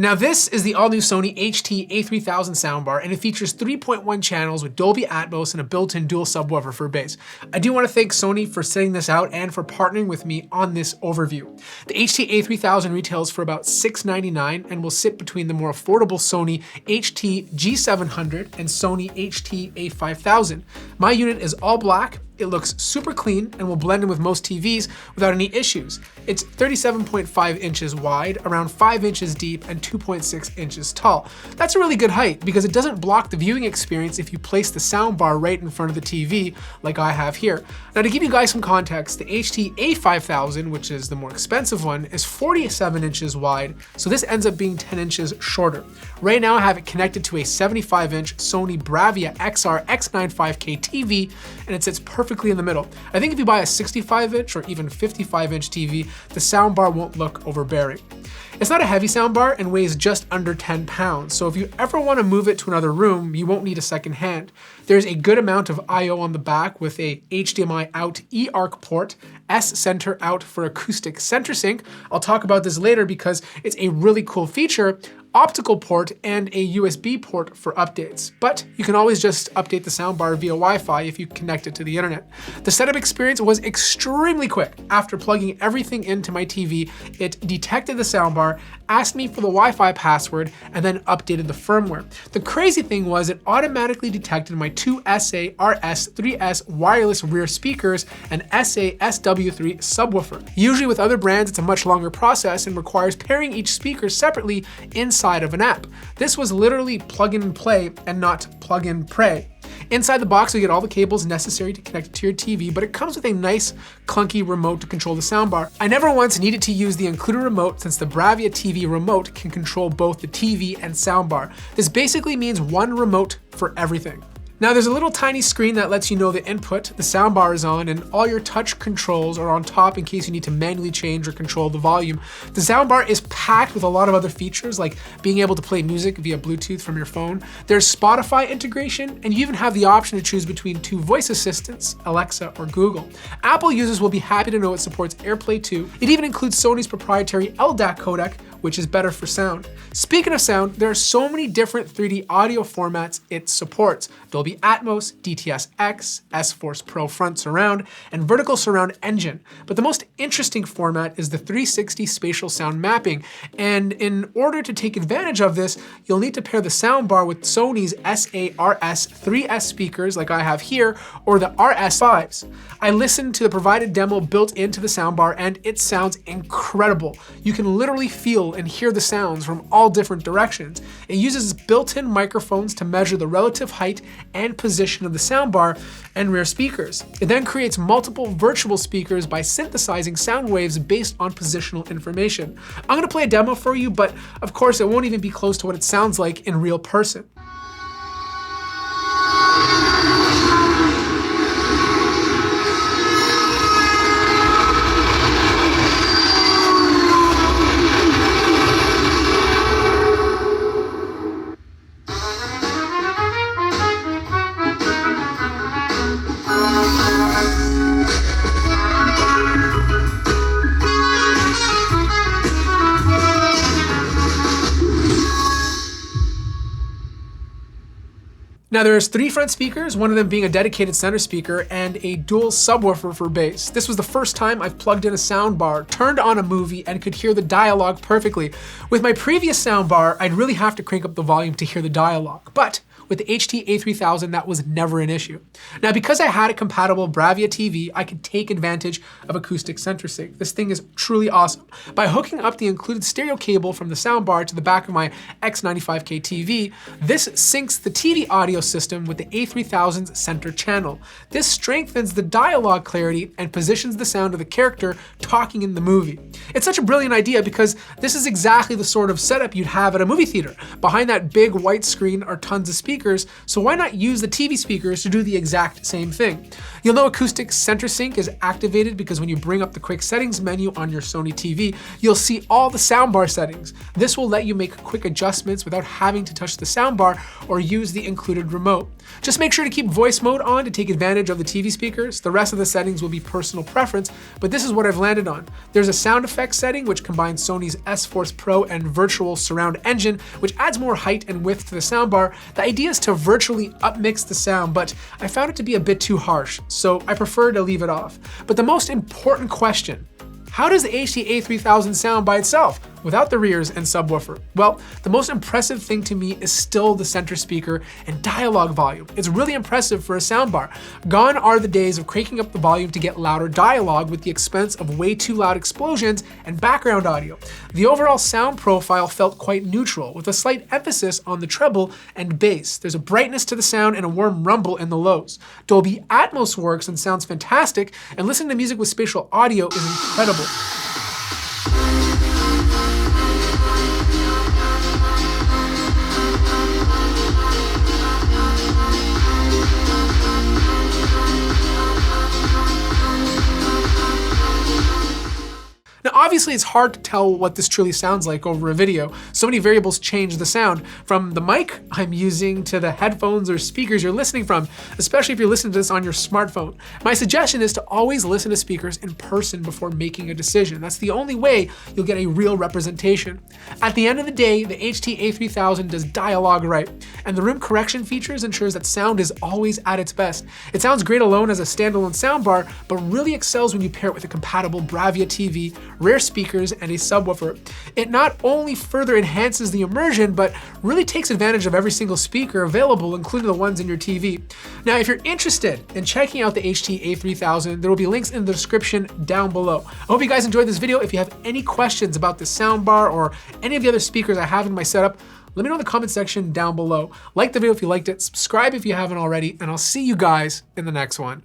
Now this is the all-new Sony HT-A3000 Soundbar, and it features 3.1 channels with Dolby Atmos and a built-in dual subwoofer for bass. I do want to thank Sony for setting this out and for partnering with me on this overview. The HT-A3000 retails for about $699 and will sit between the more affordable Sony HT-G700 and Sony HT-A5000. My unit is all black. It looks super clean and will blend in with most TVs without any issues. It's 37.5 inches wide, around 5 inches deep, and 2.6 inches tall. That's a really good height because it doesn't block the viewing experience if you place the soundbar right in front of the TV like I have here. Now to give you guys some context, the HT-A5000, which is the more expensive one, is 47 inches wide, so this ends up being 10 inches shorter. Right now I have it connected to a 75-inch Sony Bravia XR X95K TV, and it sits perfectly in the middle. I think if you buy a 65-inch or even 55-inch TV, the soundbar won't look overbearing. It's not a heavy soundbar and weighs just under 10 pounds, so if you ever want to move it to another room, you won't need a second hand. There's a good amount of I/O on the back with a HDMI out eARC port, S-center out for acoustic center sync. I'll talk about this later because it's a really cool feature, optical port, and a USB port for updates. But you can always just update the soundbar via Wi-Fi if you connect it to the internet. The setup experience was extremely quick. After plugging everything into my TV, it detected the soundbar, asked me for the Wi-Fi password, and then updated the firmware. The crazy thing was it automatically detected my two SA RS3S wireless rear speakers and SA SW3 subwoofer. Usually with other brands, it's a much longer process and requires pairing each speaker separately inside of an app. This was literally plug in and play and not plug in pray. Inside the box, you get all the cables necessary to connect it to your TV, but it comes with a nice, clunky remote to control the soundbar. I never once needed to use the included remote since the Bravia TV remote can control both the TV and soundbar. This basically means one remote for everything. Now there's a little tiny screen that lets you know the input the soundbar is on, and all your touch controls are on top in case you need to manually change or control the volume. The soundbar is packed with a lot of other features like being able to play music via Bluetooth from your phone. There's Spotify integration, and you even have the option to choose between two voice assistants, Alexa or Google. Apple users will be happy to know it supports AirPlay 2. It even includes Sony's proprietary LDAC codec, which is better for sound. Speaking of sound, there are so many different 3D audio formats it supports. Dolby Atmos, DTS-X, S-Force Pro front surround, and vertical surround engine. But the most interesting format is the 360 spatial sound mapping. And in order to take advantage of this, you'll need to pair the soundbar with Sony's SA-RS3S speakers like I have here, or the RS5s. I listened to the provided demo built into the soundbar and it sounds incredible. You can literally feel and hear the sounds from all different directions. It uses built-in microphones to measure the relative height and position of the soundbar and rear speakers. It then creates multiple virtual speakers by synthesizing sound waves based on positional information. I'm gonna play a demo for you, but of course it won't even be close to what it sounds like in real person. Now there's 3 front speakers, one of them being a dedicated center speaker and a dual subwoofer for bass. This was the first time I've plugged in a soundbar, turned on a movie, and could hear the dialogue perfectly. With my previous soundbar, I'd really have to crank up the volume to hear the dialogue, but with the HT-A3000, that was never an issue. Now, because I had a compatible Bravia TV, I could take advantage of acoustic center sync. This thing is truly awesome. By hooking up the included stereo cable from the soundbar to the back of my X95K TV, this syncs the TV audio system with the A3000's center channel. This strengthens the dialogue clarity and positions the sound of the character talking in the movie. It's such a brilliant idea because this is exactly the sort of setup you'd have at a movie theater. Behind that big white screen are tons of speakers, speakers, so why not use the TV speakers to do the exact same thing? You'll know Acoustic Center Sync is activated because when you bring up the quick settings menu on your Sony TV, you'll see all the soundbar settings. This will let you make quick adjustments without having to touch the soundbar or use the included remote. Just make sure to keep voice mode on to take advantage of the TV speakers. The rest of the settings will be personal preference, but this is what I've landed on. There's a sound effects setting which combines Sony's S-Force Pro and virtual surround engine, which adds more height and width to the soundbar. The idea is to virtually upmix the sound, but I found it to be a bit too harsh, so I prefer to leave it off. But the most important question: how does the HT-A3000 sound by itself, without the rears and subwoofer? Well, the most impressive thing to me is still the center speaker and dialogue volume. It's really impressive for a soundbar. Gone are the days of cranking up the volume to get louder dialogue with the expense of way too loud explosions and background audio. The overall sound profile felt quite neutral, with a slight emphasis on the treble and bass. There's a brightness to the sound and a warm rumble in the lows. Dolby Atmos works and sounds fantastic, and listening to music with spatial audio is incredible. Now, obviously, it's hard to tell what this truly sounds like over a video. So many variables change the sound, from the mic I'm using to the headphones or speakers you're listening from, especially if you're listening to this on your smartphone. My suggestion is to always listen to speakers in person before making a decision. That's the only way you'll get a real representation. At the end of the day, the HT-A3000 does dialogue right, and the room correction features ensures that sound is always at its best. It sounds great alone as a standalone soundbar, but really excels when you pair it with a compatible Bravia TV, rear speakers, and a subwoofer. It not only further enhances the immersion, but really takes advantage of every single speaker available, including the ones in your TV. Now, if you're interested in checking out the HT-A3000, there will be links in the description down below. I hope you guys enjoyed this video. If you have any questions about the soundbar or any of the other speakers I have in my setup, let me know in the comment section down below. Like the video if you liked it, subscribe if you haven't already, and I'll see you guys in the next one.